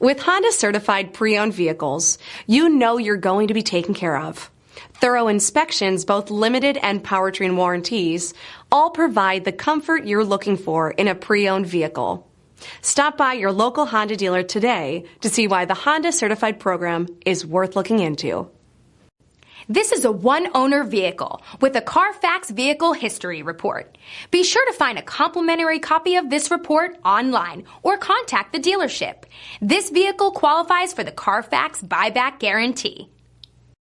With Honda certified pre-owned vehicles, you know you're going to be taken care of. Thorough inspections, both limited and powertrain warranties, all provide the comfort you're looking for in a pre-owned vehicle. Stop by your local Honda dealer today to see why the Honda certified program is worth looking into. This is a one-owner vehicle with a Carfax Vehicle History Report. Be sure to find a complimentary copy of this report online or contact the dealership. This vehicle qualifies for the Carfax Buyback Guarantee.